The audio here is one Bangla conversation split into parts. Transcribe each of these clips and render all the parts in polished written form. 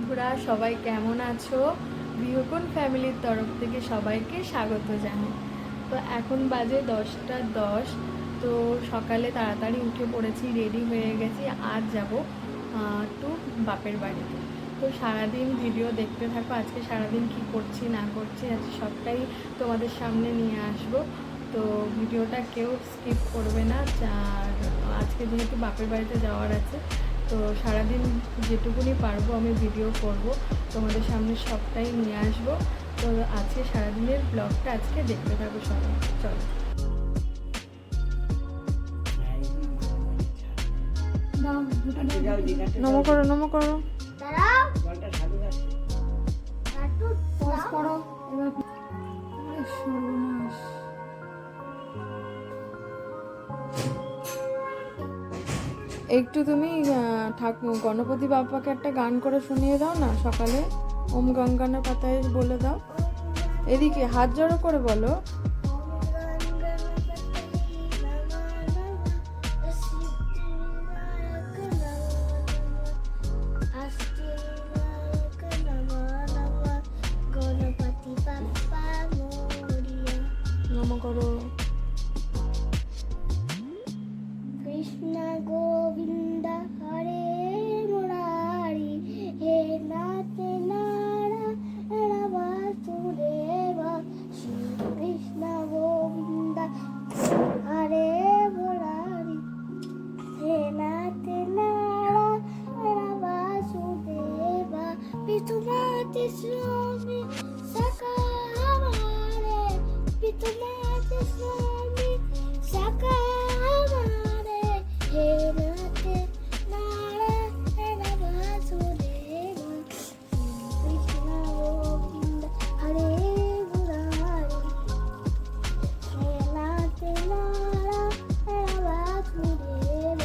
বন্ধুরা সবাই কেমন আছো? গৃহকোণ ফ্যামিলির তরফ থেকে সবাইকে স্বাগত জানাই। তো এখন বাজে 10টা 10। তো সকালে তাড়াতাড়ি উঠে পড়েছি, রেডি হয়ে গেছি। আজ যাব টু বাপের বাড়িতে। তো সারাদিন ভিডিও দেখতে থাকো, আজকে সারাদিন কি করছি না করছি আজকে সবটাই তোমাদের সামনে নিয়ে আসবো। তো ভিডিওটা কেউ স্কিপ করবে না। আর আজকে যেহেতু বাপের বাড়িতে যাওয়ার আছে, তো সারাদিন যেটুকুনি পারবো আমি ভিডিও করব, তোমাদের সামনে সবটাই নিয়ে আসবো। তো আজকে সারাদিনের ব্লগটা আজকে দেখতে থাকো সবাই। চলো নমো করো, নমো করো। একটু তুমি ঠাকুর গণপতি বাপ্পাকে একটা গান করে শুনিয়ে দাও না সকালে। ওম গঙ্গানা পাতায় বলে দাও। এদিকে হাত জড়ো করে বলো। নমো করো। কৃষ্ণ গোবিন্দ হরে মুরারি হে নাথ নারায়ণ বাসুদেব শ্রী কৃষ্ণ গোবিন্দ হরে মুরারি হে নাথ নারায়ণ বাসুদেব পিতুমাতি স্বামী সখা হমারে পিতুমাতি স্বামী সখা হমারে হে নাথ নারায়ণ বাসুদেব কৃষ্ণ গোবিন্দ হরে মুরারি হে নাথ নারায়ণ বাসুদেব।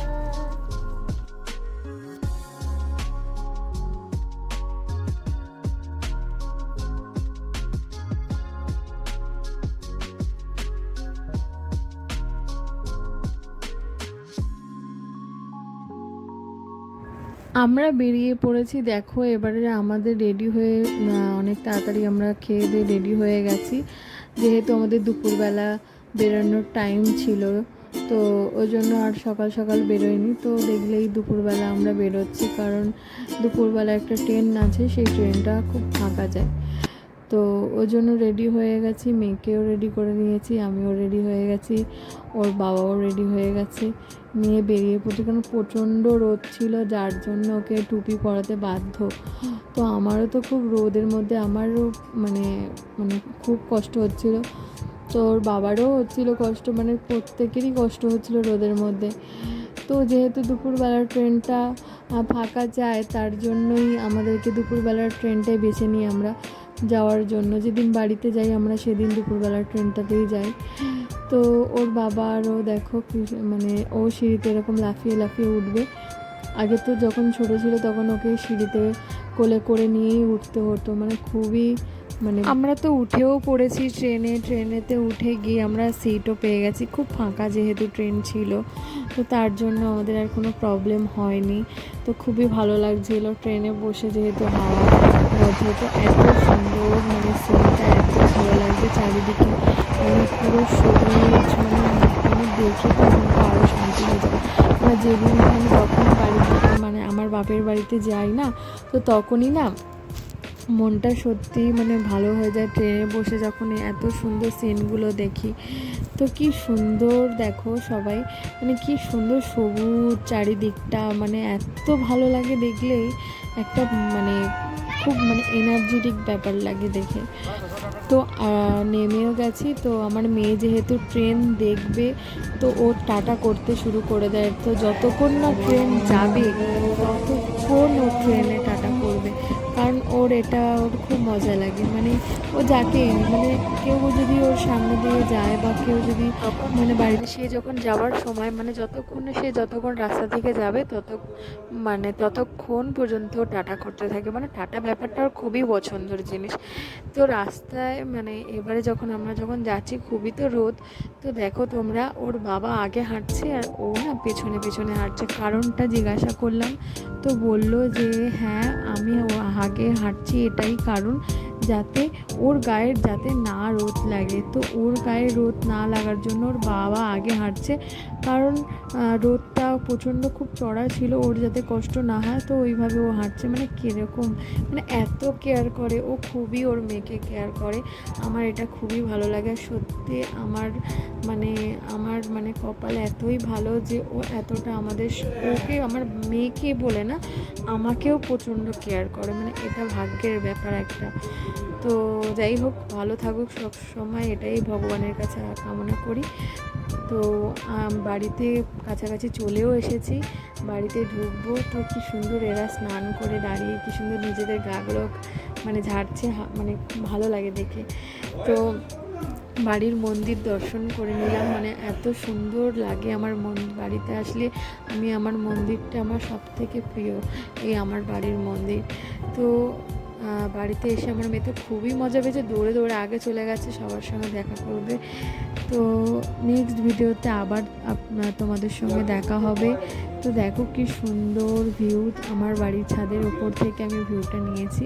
আমরা বেরিয়ে পড়েছি, দেখো এবারে আমাদের রেডি হয়ে অনেক তাড়াতাড়ি আমরা খেয়ে দিয়ে রেডি হয়ে গেছি, যেহেতু আমাদের দুপুরবেলা বেরোনোর টাইম ছিল। তো ওই জন্য আর সকাল সকাল বেরোয়নি। তো দেখলেই দুপুরবেলা আমরা বেরোচ্ছি, কারণ দুপুরবেলা একটা ট্রেন আছে, সেই ট্রেনটা খুব ফাঁকা যায়। তো ওই জন্য রেডি হয়ে গেছি, মেয়েকেও রেডি করে নিয়েছি, আমিও রেডি হয়ে গেছি, ওর বাবাও রেডি হয়ে গেছে। নিয়ে বেরিয়ে পড়ছি, কারণ প্রচণ্ড রোদ ছিল, যার জন্য ওকে টুপি পরাতে বাধ্য। তো আমারও তো খুব রোদের মধ্যে আমারও মানে মানে খুব কষ্ট হচ্ছিল, তো ওর বাবারও হচ্ছিল কষ্ট, মানে প্রত্যেকেরই কষ্ট হচ্ছিল রোদের মধ্যে। তো যেহেতু দুপুরবেলার ট্রেনটা ফাঁকা যায়, তার জন্যই আমাদেরকে দুপুরবেলার ট্রেনটাই বেছে নিই আমরা যাওয়ার জন্য। যেদিন বাড়িতে যাই আমরা সেদিন দুপুরবেলার ট্রেনটাতেই যাই। তো ওর বাবা আরও দেখো মানে ও সিঁড়িতে এরকম লাফিয়ে লাফিয়ে উঠবে। আগে তো যখন ছোটো ছিল তখন ওকে সিঁড়িতে কোলে করে নিয়েই উঠতে হতো, মানে খুবই মানে আমরা তো উঠেও পড়েছি ট্রেনেতে উঠে গিয়ে আমরা সিটও পেয়ে গেছি, খুব ফাঁকা যেহেতু ট্রেন ছিল। তো তার জন্য আমাদের আর কোনো প্রবলেম হয়নি। তো খুবই ভালো লাগছিলো ট্রেনে বসে, যেহেতু হাওয়া মধ্যে। তো এত সুন্দর মানে সিনটা এত ভালো লাগছে চারিদিকে, মানে পুরো সবুজ, মানে দেখে তো মনটা আরও শান্তি হয়ে যাবে। মানে যেদিন আমি যখন বাড়িতে মানে আমার বাপের বাড়িতে যাই না, তো তখনই না মনটা সত্যি মানে ভালো হয়ে যায় ট্রেনে বসে যখন এত সুন্দর সিনগুলো দেখি। তো কি সুন্দর দেখো সবাই, মানে কি সুন্দর সবুজ চারিদিকটা, মানে এত ভালো লাগে দেখলেই একটা মানে খুব মানে এনার্জেটিক ব্যাপার লাগে দেখে। তো নেমেও গেছি। তো আমার মেয়ে যেহেতু ট্রেন দেখবে, তো ও টাটা করতে শুরু করে দেয়। তো যতক্ষণ না ট্রেন যাবে ততক্ষণ ও ট্রেনে টাটা করবে, কারণ ওর খুব মজা লাগে। মানে ও যাকে মানে কেউ যদি ওর সামনে দিয়ে যায় বা কেউ যদি মানে বাড়িতে সে যখন যাওয়ার সময় মানে যতক্ষণ রাস্তা থেকে যাবে ততক্ষণ পর্যন্ত টাটা করতে থাকে। মানে টাটা ব্যাপারটা ওর খুবই পছন্দের জিনিস। তো রাস্তায় মানে এবারে আমরা যখন যাচ্ছি খুবই তো রোদ। তো দেখো তোমরা, ওর বাবা আগে হাঁটছে আর ও না পেছনে পেছনে হাঁটছে। কারণটা জিজ্ঞাসা করলাম, তো বলল যে হ্যাঁ আমি আগে হাঁটছি এটাই কারণ, যাতে ওর গায়ের যাতে না রোদ লাগে। তো ওর গায়ে রোদ না লাগার জন্য ওর বাবা আগে হাঁটছে, কারণ রোদটা প্রচণ্ড খুব চড়া ছিল, ওর যাতে কষ্ট না হয়, তো ওইভাবে ও হাঁটছে। মানে কীরকম, মানে এত কেয়ার করে ও, খুবই ওর মেয়েকে কেয়ার করে। আমার এটা খুবই ভালো লাগে। সত্যি আমার মানে কপাল এতই ভালো যে ও এতটা ওকে, আমার মেয়েকে বলে না, আমাকেও প্রচণ্ড কেয়ার করে। মানে এটা ভাগ্যের ব্যাপার একটা। তো যাই হোক, ভালো থাকুক সব সময়, এটাই ভগবানের কাছে কামনা করি। তো বাড়িতে কাছাকাছি চলেও এসেছি, বাড়িতে ঢুকবো। তো কি সুন্দর এরা স্নান করে দাঁড়িয়ে কি সুন্দর নিজেদের গাগুলো মানে ঝাড়ছে, মানে ভালো লাগে দেখে। তো বাড়ির মন্দির দর্শন করে নিলাম, মানে এত সুন্দর লাগে আমার বাড়িতে আসলে। আমার মন্দিরটা আমার সব থেকে প্রিয়, এই আমার বাড়ির মন্দির। তো বাড়িতে এসে আমার মেয়ে তো খুবই মজা পেয়েছে, দৌড়ে দৌড়ে আগে চলে গেছে সবার সঙ্গে দেখা করবে। তো নেক্সট ভিডিওতে আবার তোমাদের সঙ্গে দেখা হবে। তো দেখো কি সুন্দর ভিউ, আমার বাড়ির ছাদের উপর থেকে আমি ভিউটা নিয়েছি।